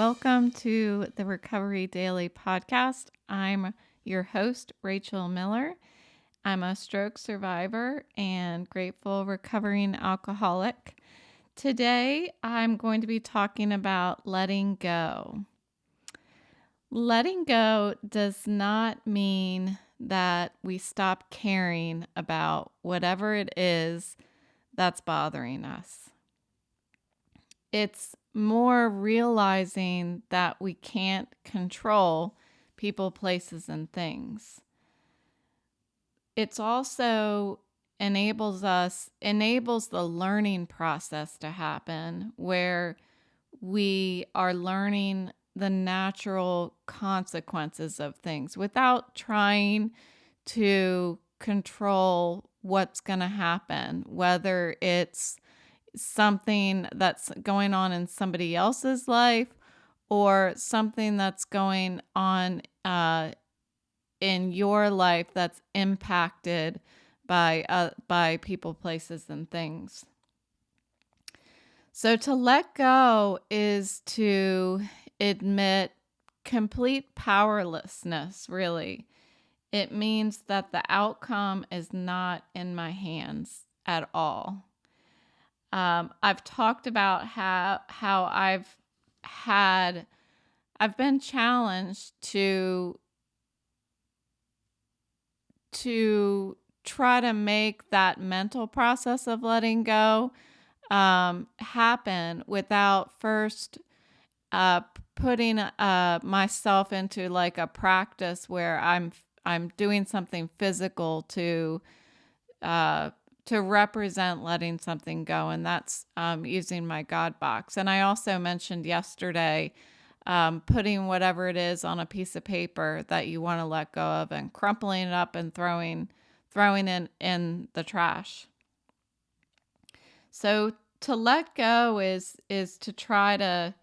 welcome to the Recovery Daily podcast. I'm your host, Rachel Miller. I'm a stroke survivor and grateful recovering alcoholic. Today, I'm going to be talking about letting go. Letting go does not mean that we stop caring about whatever it is that's bothering us. It's more realizing that we can't control people, places, and things. It's also enables the learning process to happen where we are learning the natural consequences of things without trying to control what's going to happen, whether it's something that's going on in somebody else's life or something that's going on in your life that's impacted by people, places, and things. So to let go is to admit complete powerlessness, really. It means that the outcome is not in my hands at all. I've talked about how I've been challenged to try to make that mental process of letting go happen without first putting myself into like a practice where I'm doing something physical to represent letting something go, and that's using my God box. And I also mentioned yesterday putting whatever it is on a piece of paper that you want to let go of and crumpling it up and throwing it in the trash. So to let go is to try to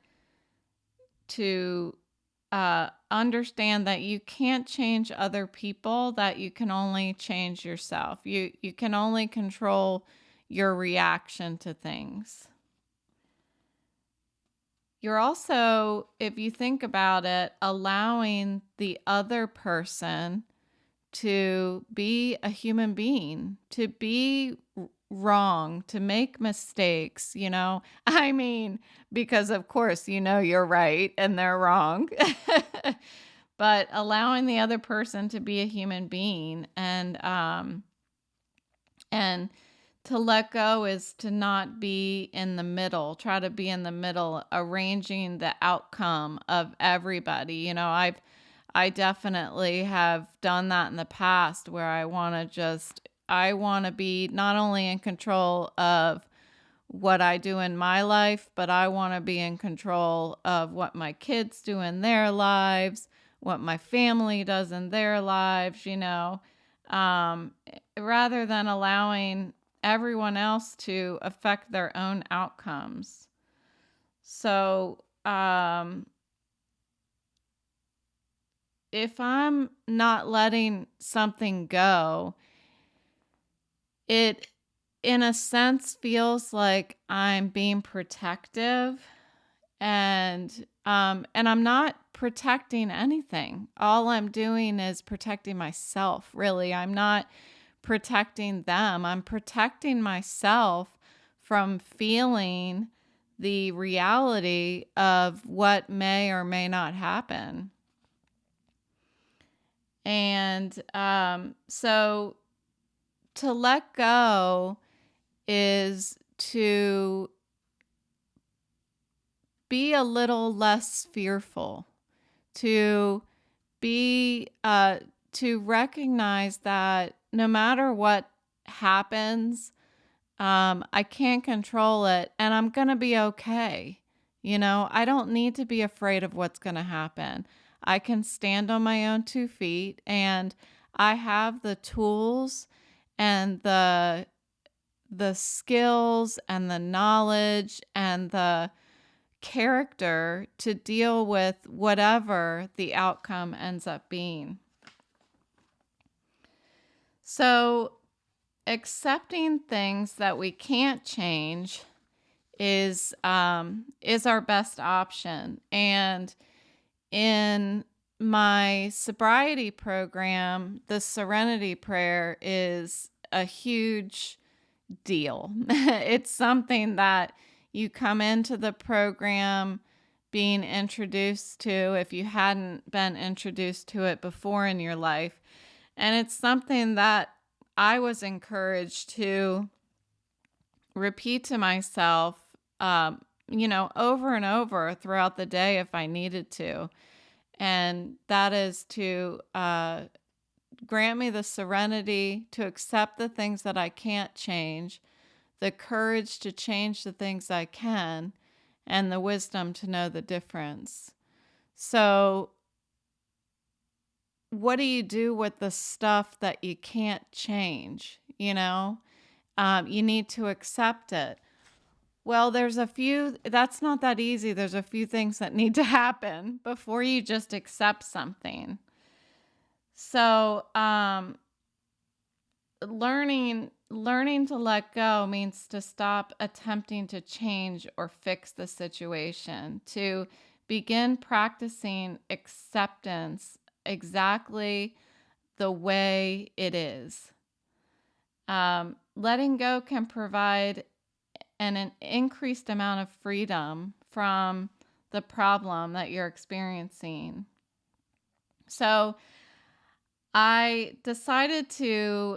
understand that you can't change other people, that you can only change yourself. You can only control your reaction to things. You're also, if you think about it, allowing the other person to be a human being, to be wrong, to make mistakes, I mean, because of course, you're right and they're wrong, but allowing the other person to be a human being and to let go is to not be in the middle, try to be in the middle, arranging the outcome of everybody. I definitely have done that in the past where I want to be not only in control of what I do in my life, but I want to be in control of what my kids do in their lives, what my family does in their lives, rather than allowing everyone else to affect their own outcomes. So, if I'm not letting something go, it, in a sense, feels like I'm being protective, and I'm not protecting anything. All I'm doing is protecting myself, really. I'm not protecting them. I'm protecting myself from feeling the reality of what may or may not happen. And so to let go is to be a little less fearful, to be to recognize that no matter what happens, I can't control it and I'm going to be okay. I don't need to be afraid of what's going to happen. I can stand on my own 2 feet, and I have the tools and the skills and the knowledge and the character to deal with whatever the outcome ends up being. So accepting things that we can't change is our best option. And in my sobriety program, the Serenity Prayer is a huge deal. It's something that you come into the program being introduced to if you hadn't been introduced to it before in your life. And it's something that I was encouraged to repeat to myself, over and over throughout the day if I needed to. And that is to grant me the serenity to accept the things that I can't change, the courage to change the things I can, and the wisdom to know the difference. So, what do you do with the stuff that you can't change? You need to accept it. Well, that's not that easy. There's a few things that need to happen before you just accept something. So, learning to let go means to stop attempting to change or fix the situation, to begin practicing acceptance exactly the way it is. Letting go can provide an increased amount of freedom from the problem that you're experiencing. So I decided to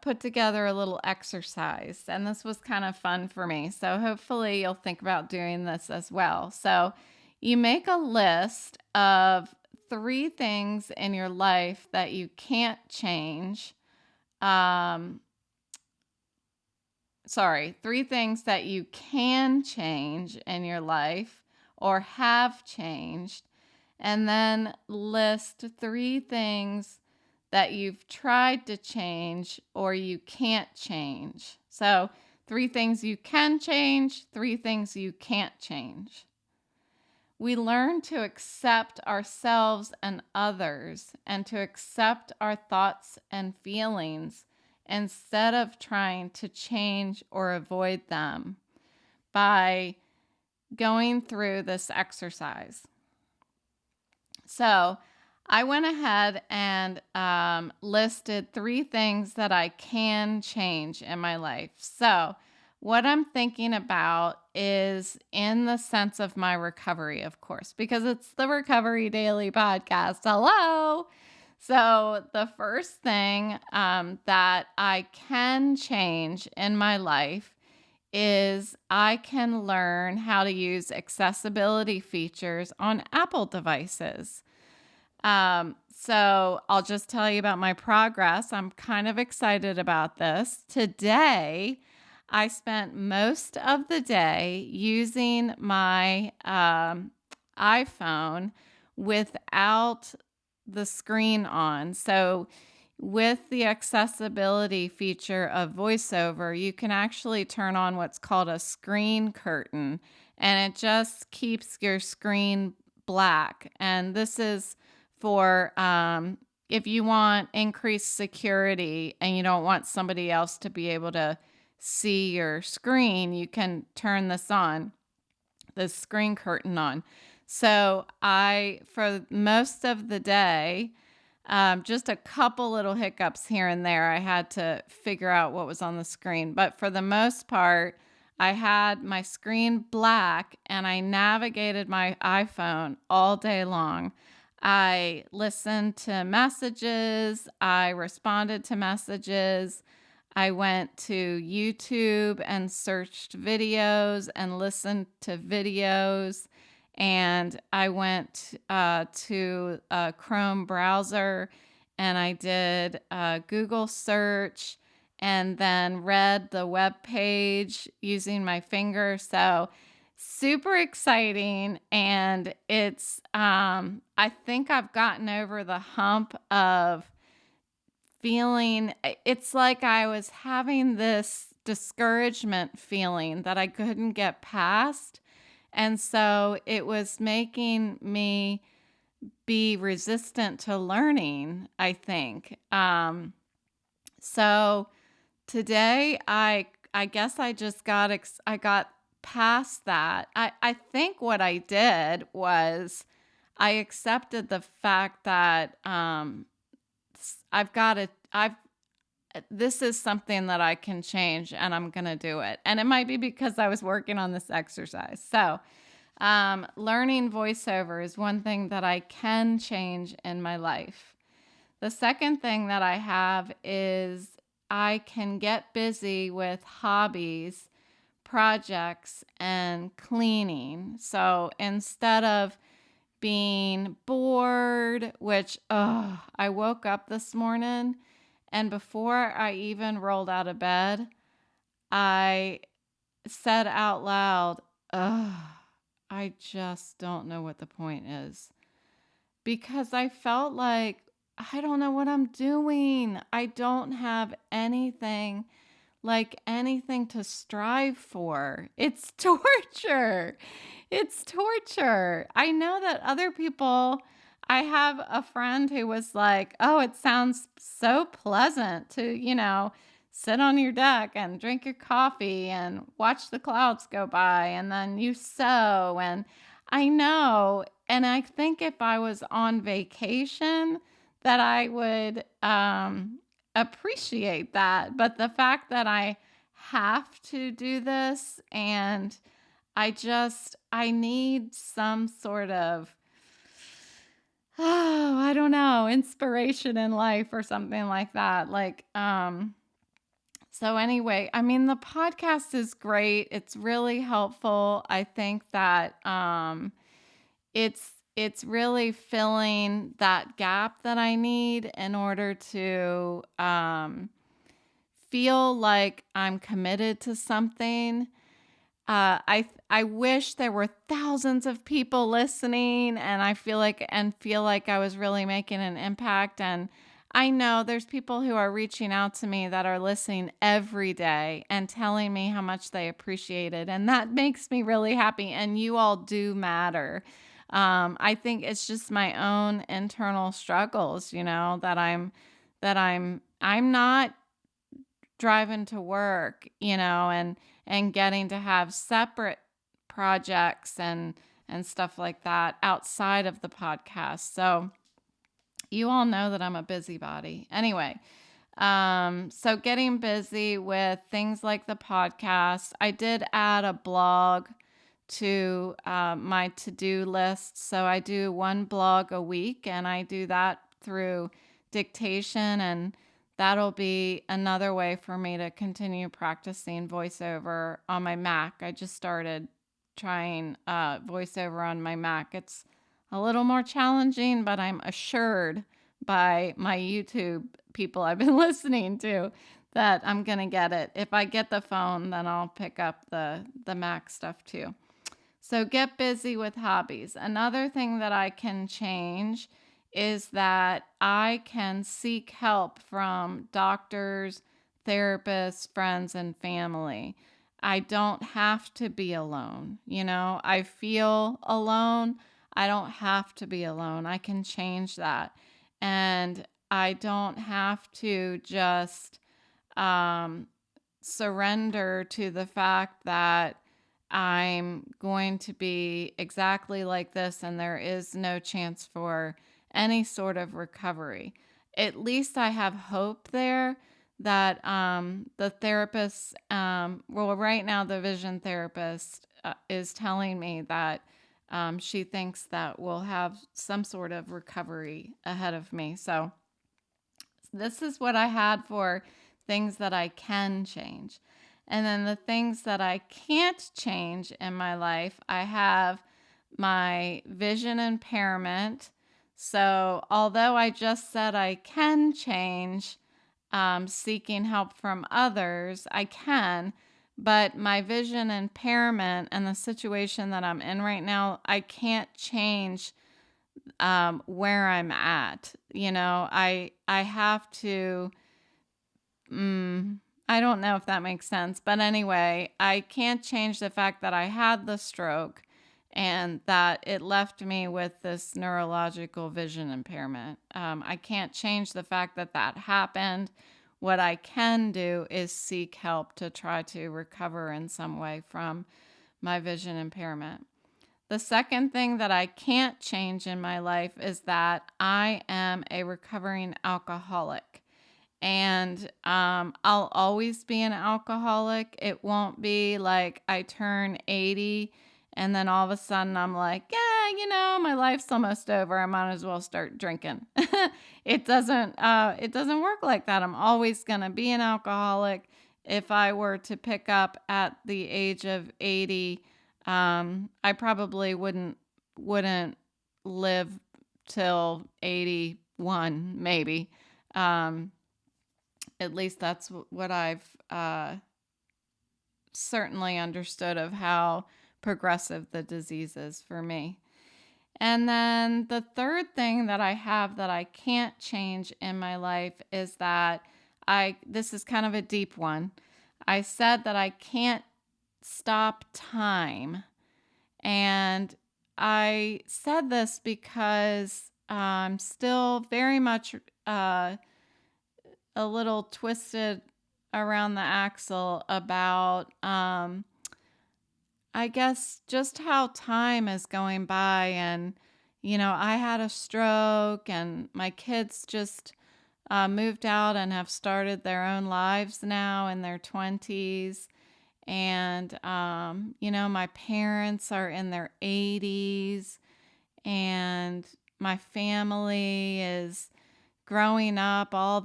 put together a little exercise, and this was kind of fun for me. So hopefully you'll think about doing this as well. So you make a list of 3 things in your life that you can't change. 3 things that you can change in your life or have changed, and then list 3 things that you've tried to change or you can't change. So 3 things you can change, 3 things you can't change. We learn to accept ourselves and others and to accept our thoughts and feelings instead of trying to change or avoid them by going through this exercise. So I went ahead and listed 3 things that I can change in my life. So what I'm thinking about is in the sense of my recovery, of course, because it's the Recovery Daily Podcast. Hello. So the first thing that I can change in my life is I can learn how to use accessibility features on Apple devices. So I'll just tell you about my progress. I'm kind of excited about this. Today, I spent most of the day using my iPhone without the screen on. So with the accessibility feature of VoiceOver, you can actually turn on what's called a screen curtain, and it just keeps your screen black. And this is for if you want increased security and you don't want somebody else to be able to see your screen, you can turn this screen curtain on. So for most of the day, just a couple little hiccups here and there, I had to figure out what was on the screen. But for the most part, I had my screen black and I navigated my iPhone all day long. I listened to messages. I responded to messages. I went to YouTube and searched videos and listened to videos. And I went to a Chrome browser and I did a Google search and then read the web page using my finger. So super exciting. And it's, I think I've gotten over the hump of feeling, it's like I was having this discouragement feeling that I couldn't get past. And so it was making me be resistant to learning, I think. So today I guess I just got past that, I think what I did was I accepted the fact that I've got to, this is something that I can change and I'm going to do it. And it might be because I was working on this exercise. So, learning voiceover is one thing that I can change in my life. The second thing that I have is I can get busy with hobbies, projects, and cleaning. So instead of being bored, which I woke up this morning and before I even rolled out of bed, I said out loud, I just don't know what the point is. Because I felt like I don't know what I'm doing. I don't have anything to strive for. It's torture. It's torture. I know that other people, I have a friend who was like, oh, it sounds so pleasant to, sit on your deck and drink your coffee and watch the clouds go by and then you sew. And I know. And I think if I was on vacation, that I would appreciate that. But the fact that I have to do this and I need some sort of, I don't know, inspiration in life or something like that. So anyway, I mean, the podcast is great. It's really helpful. I think that it's really filling that gap that I need in order to feel like I'm committed to something. I wish there were thousands of people listening, and feel like I was really making an impact. And I know there's people who are reaching out to me that are listening every day and telling me how much they appreciate it, and that makes me really happy. And you all do matter. I think it's just my own internal struggles, I'm not driving to work, and getting to have separate projects and stuff like that outside of the podcast. So you all know that I'm a busybody. Anyway, so getting busy with things like the podcast. I did add a blog to my to-do list. So I do one blog a week, and I do that through dictation, and that'll be another way for me to continue practicing voiceover on my Mac. I just started trying voiceover on my Mac. It's a little more challenging, but I'm assured by my YouTube people I've been listening to that I'm going to get it. If I get the phone, then I'll pick up the Mac stuff too. So get busy with hobbies. Another thing that I can change is that I can seek help from doctors, therapists, friends, and family. I don't have to be alone. I feel alone. I don't have to be alone. I can change that. And I don't have to just surrender to the fact that I'm going to be exactly like this and there is no chance for any sort of recovery. At least I have hope there that the therapist, right now the vision therapist is telling me that she thinks that we'll have some sort of recovery ahead of me. So this is what I had for things that I can change. And then the things that I can't change in my life, I have my vision impairment. So although I just said I can change seeking help from others, I can. But my vision impairment and the situation that I'm in right now, I can't change where I'm at. I have to... I don't know if that makes sense. But anyway, I can't change the fact that I had the stroke and that it left me with this neurological vision impairment. I can't change the fact that that happened. What I can do is seek help to try to recover in some way from my vision impairment. The second thing that I can't change in my life is that I am a recovering alcoholic. And I'll always be an alcoholic. It won't be like I turn 80 and then all of a sudden I'm like, yeah, my life's almost over. I might as well start drinking. It doesn't work like that. I'm always gonna be an alcoholic. If I were to pick up at the age of 80, I probably wouldn't live till 81, maybe. Um, at least that's what I've certainly understood of how progressive the disease is for me. And then the third thing that I have that I can't change in my life is that this is kind of a deep one. I said that I can't stop time. And I said this because I'm still very much a little twisted around the axle about, I guess, just how time is going by. And, I had a stroke and my kids just moved out and have started their own lives now in their 20s. And, my parents are in their 80s and my family is growing up. All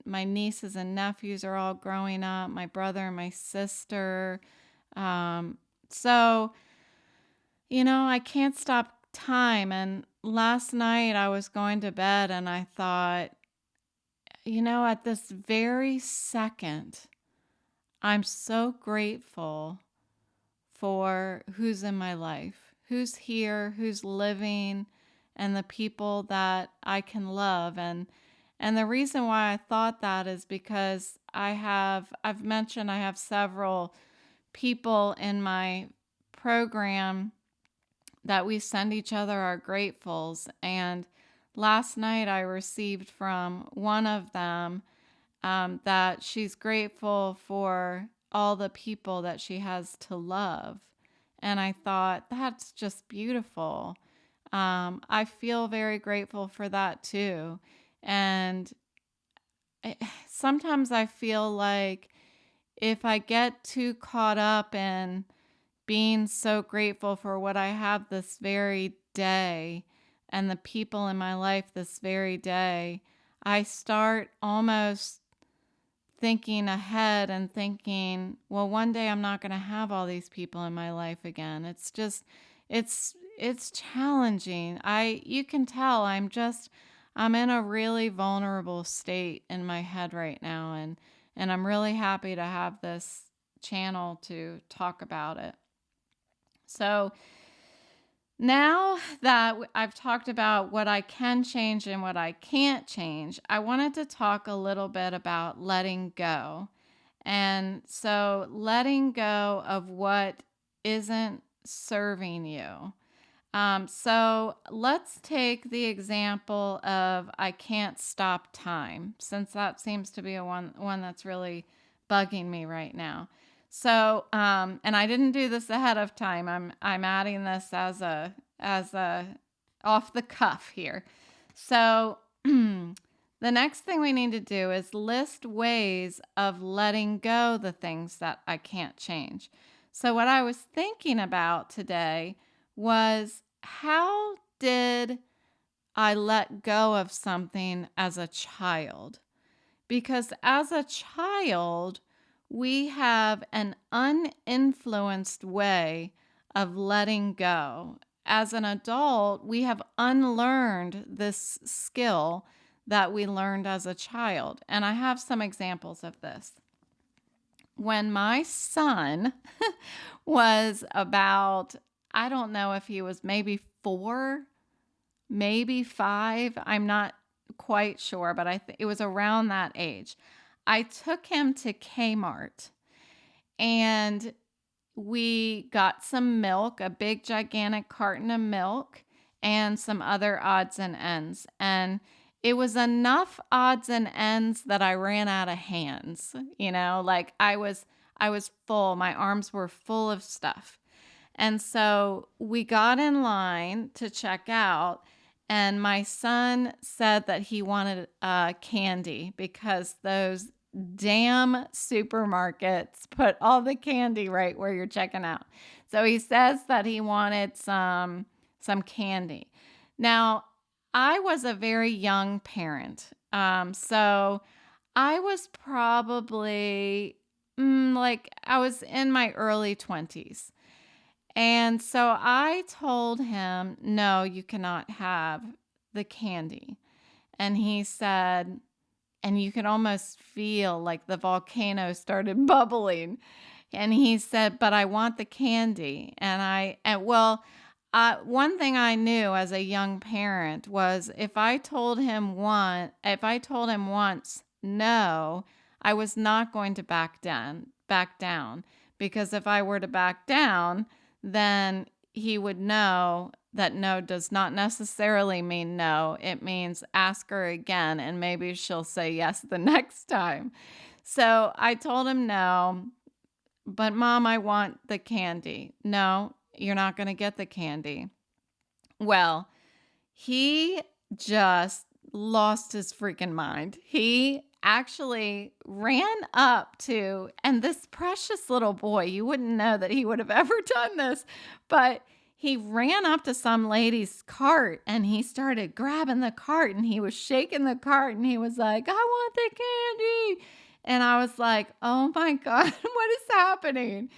my nieces and nephews are all growing up, my brother and my sister. So, I can't stop time. And last night I was going to bed and I thought, at this very second, I'm so grateful for who's in my life, who's here, who's living, and the people that I can love. And the reason why I thought that is because I've mentioned I have several people in my program that we send each other our gratefuls. And last night I received from one of them that she's grateful for all the people that she has to love. And I thought, that's just beautiful. I feel very grateful for that too. And sometimes I feel like if I get too caught up in being so grateful for what I have this very day and the people in my life this very day, I start almost thinking ahead and thinking, well, one day I'm not going to have all these people in my life again. It's challenging. You can tell I'm in a really vulnerable state in my head right now, and I'm really happy to have this channel to talk about it. So now that I've talked about what I can change and what I can't change, I wanted to talk a little bit about letting go. And so letting go of what isn't serving you. So let's take the example of I can't stop time, since that seems to be one that's really bugging me right now. So, and I didn't do this ahead of time. I'm adding this as a off the cuff here. So, the next thing we need to do is list ways of letting go the things that I can't change. So, what I was thinking about today was, how did I let go of something as a child? Because as a child, we have an uninfluenced way of letting go. As an adult, we have unlearned this skill that we learned as a child. And I have some examples of this. When my son was about, I don't know if he was maybe 4, maybe 5, I'm not quite sure, but it was around that age. I took him to Kmart and we got some milk, a big gigantic carton of milk, and some other odds and ends. And it was enough odds and ends that I ran out of hands. Like I I was full. My arms were full of stuff. And so we got in line to check out, and my son said that he wanted candy because those damn supermarkets put all the candy right where you're checking out. So he says that he wanted some candy. Now, I was a very young parent. So I was probably like I was in my early 20s. And so I told him, no, you cannot have the candy. And he said, and you could almost feel like the volcano started bubbling. And he said, but I want the candy. One thing I knew as a young parent was if I told him once no, I was not going to back down, because if I were to back down, then he would know that no does not necessarily mean no. It means ask her again and maybe she'll say yes the next time. So I told him no, but Mom, I want the candy. No, you're not going to get the candy. Well, he just lost his freaking mind. He actually ran up to, and this precious little boy, you wouldn't know that he would have ever done this, but he ran up to some lady's cart and he started grabbing the cart and he was shaking the cart and he was like, I want the candy. And I was like, oh my God, what is happening?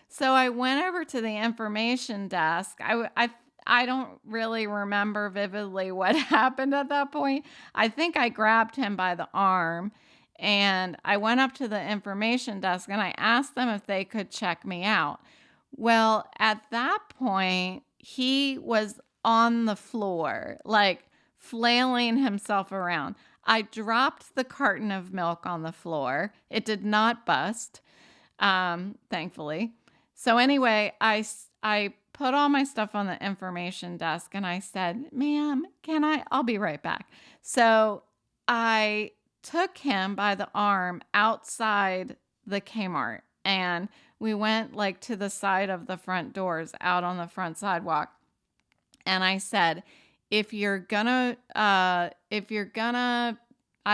So I went over to the information desk. I don't really remember vividly what happened at that point. I think I grabbed him by the arm and I went up to the information desk and I asked them if they could check me out. Well, at that point, he was on the floor, like flailing himself around. I dropped the carton of milk on the floor. It did not bust, thankfully. So anyway, I put all my stuff on the information desk and I said, ma'am, I'll be right back. So I took him by the arm outside the Kmart and we went like to the side of the front doors out on the front sidewalk. And I said, if you're gonna, I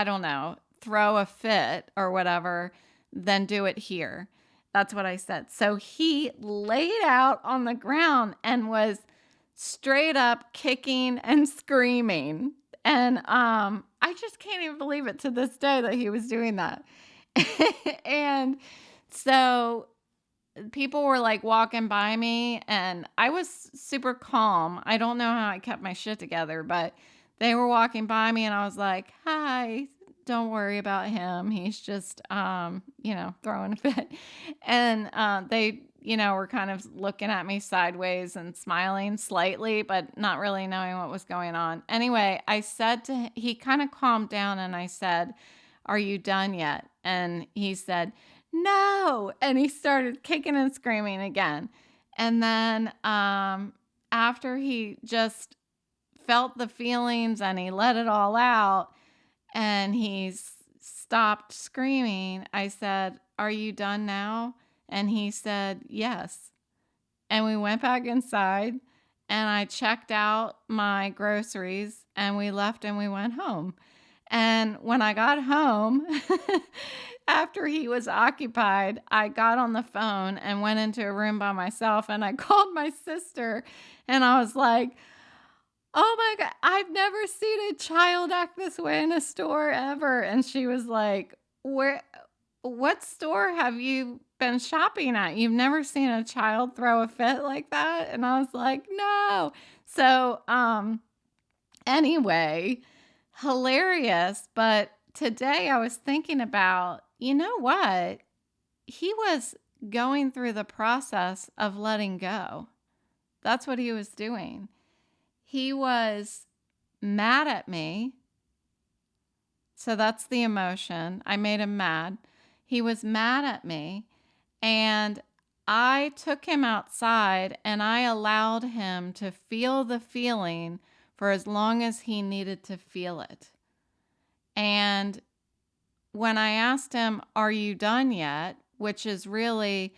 don't know, throw a fit or whatever, then do it here. That's what I said. So he laid out on the ground and was straight up kicking and screaming. And I just can't even believe it to this day that he was doing that. And so people were like walking by me and I was super calm. I don't know how I kept my shit together, but they were walking by me and I was like, hi, don't worry about him. He's just, throwing a fit. And they, were kind of looking at me sideways and smiling slightly, but not really knowing what was going on. Anyway, he kind of calmed down and I said, are you done yet? And he said, no. And he started kicking and screaming again. And then after he just felt the feelings and he let it all out and he stopped screaming, I said, are you done now? And he said, yes. And we went back inside and I checked out my groceries and we left and we went home. And when I got home, after he was occupied, I got on the phone and went into a room by myself and I called my sister and I was like, oh my God, I've never seen a child act this way in a store ever. And she was like, what store have you been shopping at? You've never seen a child throw a fit like that? And I was like, no. So, anyway, hilarious. But today I was thinking about, you know what? He was going through the process of letting go. That's what he was doing. He was mad at me. So that's the emotion. I made him mad. He was mad at me. And I took him outside and I allowed him to feel the feeling for as long as he needed to feel it. And when I asked him, are you done yet? which is really,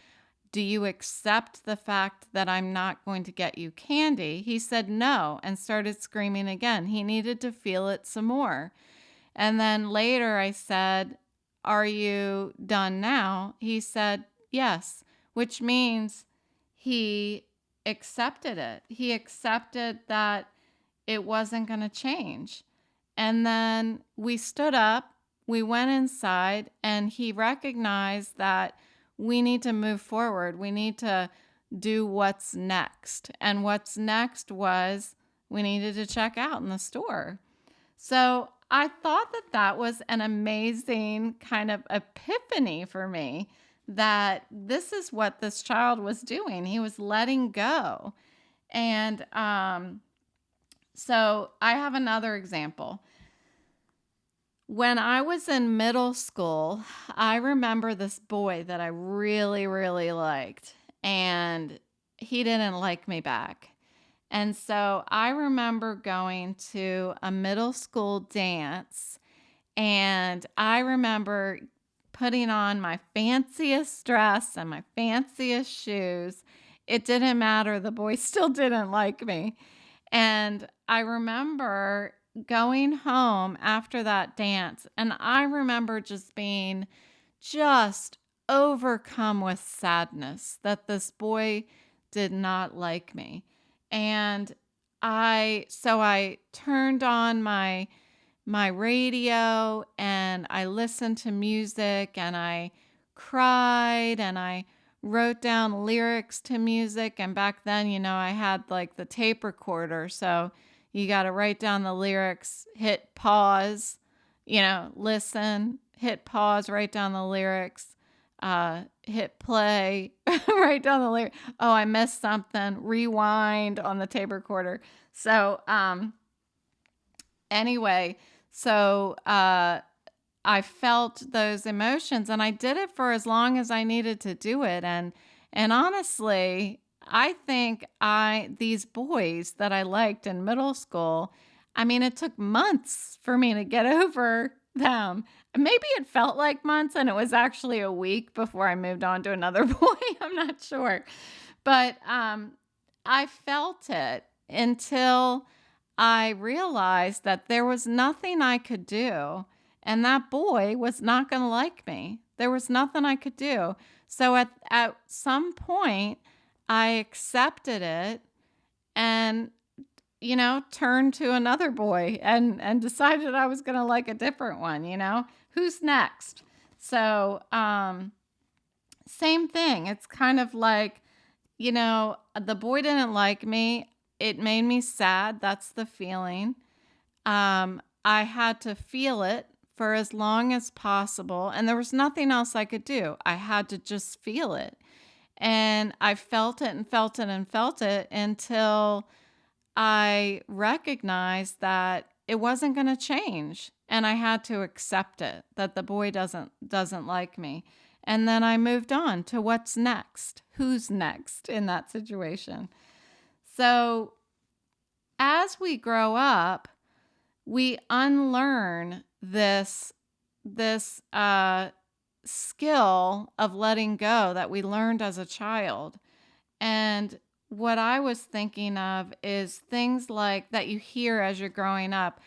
do you accept the fact that I'm not going to get you candy? He said no and started screaming again. He needed to feel it some more. And then later I said, are you done now? He said, yes, which means he accepted it. He accepted that it wasn't going to change. And then we stood up, we went inside, and he recognized that we need to move forward. We need to do what's next. And what's next was we needed to check out in the store. So I thought that that was an amazing kind of epiphany for me, that this is what this child was doing. He was letting go. And so I have another example. When I was in middle school, I remember this boy that I really, really liked, and he didn't like me back. And so I remember going to a middle school dance, and I remember putting on my fanciest dress and my fanciest shoes. It didn't matter. The boy still didn't like me. And I remember going home after that dance, and I remember just being just overcome with sadness that this boy did not like me. And I turned on my radio and I listened to music and I cried and I wrote down lyrics to music. And back then, I had like the tape recorder. So you got to write down the lyrics, hit pause, listen, hit pause, write down the lyrics, hit play, write down the lyrics. Oh, I missed something. Rewind on the tape recorder. So, anyway, I felt those emotions and I did it for as long as I needed to do it. And honestly, I think these boys that I liked in middle school, it took months for me to get over them. Maybe it felt like months and it was actually a week before I moved on to another boy. I'm not sure. But I felt it until I realized that there was nothing I could do, and that boy was not going to like me. There was nothing I could do. So at some point, I accepted it and, turned to another boy and decided I was going to like a different one, Who's next? So, same thing. It's kind of like, the boy didn't like me. It made me sad. That's the feeling. I had to feel it for as long as possible, and there was nothing else I could do. I had to just feel it. And I felt it and felt it and felt it until I recognized that it wasn't going to change. And I had to accept it, that the boy doesn't like me. And then I moved on to what's next, who's next in that situation. So as we grow up, we unlearn this skill of letting go that we learned as a child. And what I was thinking of is things like that you hear as you're growing up.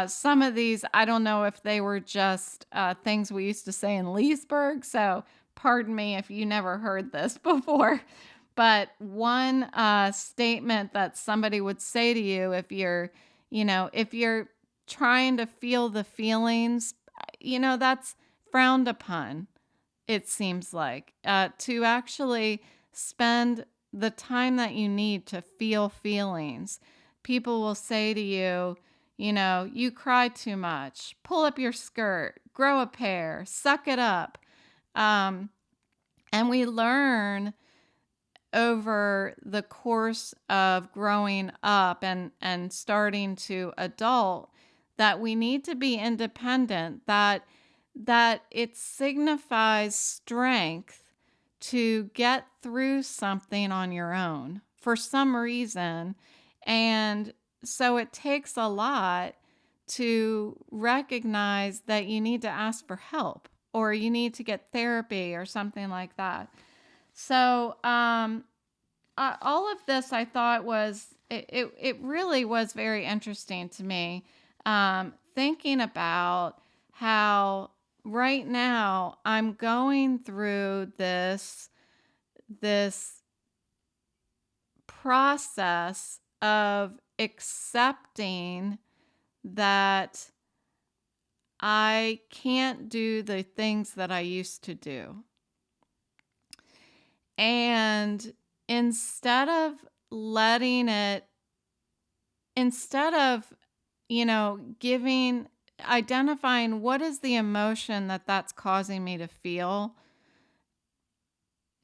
Some of these, I don't know if they were just things we used to say in Leesburg. So pardon me if you never heard this before. But one statement that somebody would say to you if you're trying to feel the feelings, that's frowned upon, it seems like, to actually spend the time that you need to feel feelings. People will say to you, you cry too much, pull up your skirt, grow a pair, suck it up. And we learn over the course of growing up and starting to adult that we need to be independent, that it signifies strength to get through something on your own for some reason. And so it takes a lot to recognize that you need to ask for help or you need to get therapy or something like that. So, all of this I thought it really was very interesting to me. Thinking about how right now I'm going through this process of accepting that I can't do the things that I used to do. And instead of letting it, instead of, identifying what is the emotion that's causing me to feel,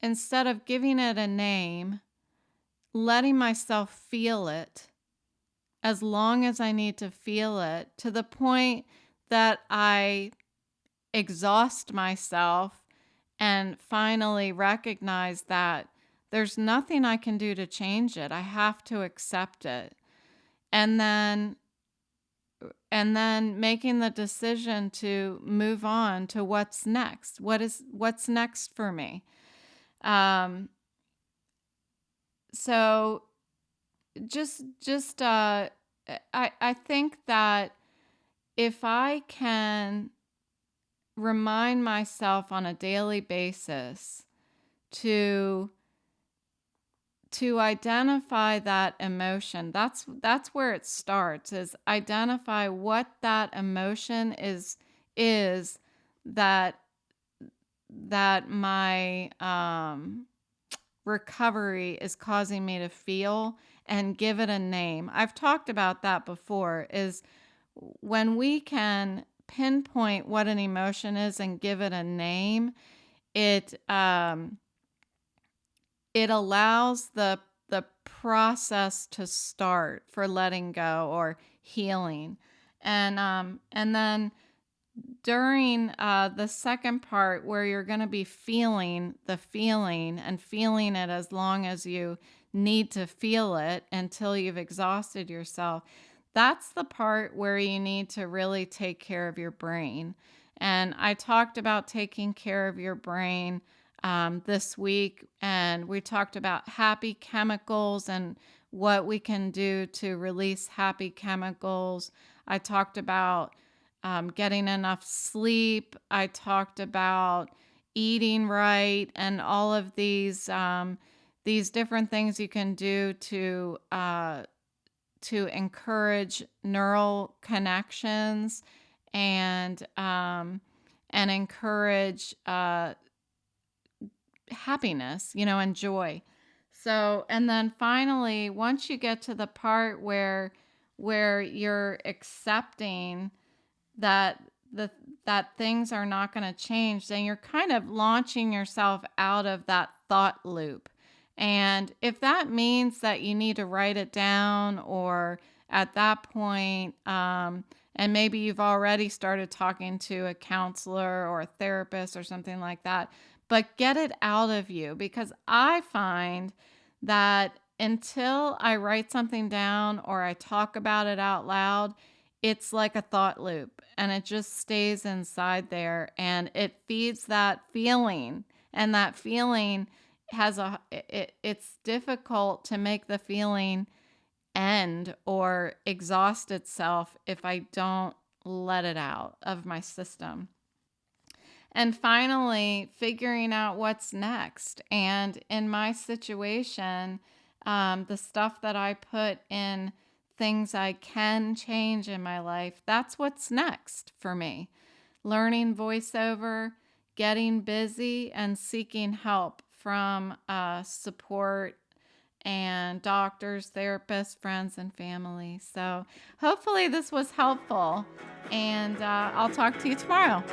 instead of giving it a name, letting myself feel it as long as I need to feel it to the point that I exhaust myself and finally recognize that there's nothing I can do to change it. I have to accept it. And then making the decision to move on to what's next. What's next for me? So I think that if I can remind myself on a daily basis to identify that emotion, that's where it starts, is identify what that emotion is that my recovery is causing me to feel, and give it a name. I've talked about that before, is when we can pinpoint what an emotion is and give it a name, it allows the process to start for letting go or healing. And then during the second part, where you're going to be feeling the feeling and feeling it as long as you need to feel it until you've exhausted yourself, that's the part where you need to really take care of your brain. And I talked about taking care of your brain this week, and we talked about happy chemicals and what we can do to release happy chemicals. I talked about getting enough sleep. I talked about eating right, and all of these different things you can do to encourage neural connections and encourage happiness, and joy. So, and then finally, once you get to the part where you're accepting that that things are not going to change, then you're kind of launching yourself out of that thought loop. And if that means that you need to write it down, or at that point, and maybe you've already started talking to a counselor or a therapist or something like that, but get it out of you, because I find that until I write something down or I talk about it out loud, it's like a thought loop, and it just stays inside there, and it feeds that feeling, and that feeling it's difficult to make the feeling end or exhaust itself if I don't let it out of my system. And finally, figuring out what's next. And in my situation, the stuff that I put in things I can change in my life, that's what's next for me. Learning voiceover, getting busy, and seeking help from support and doctors, therapists, friends, and family. So hopefully this was helpful, and I'll talk to you tomorrow.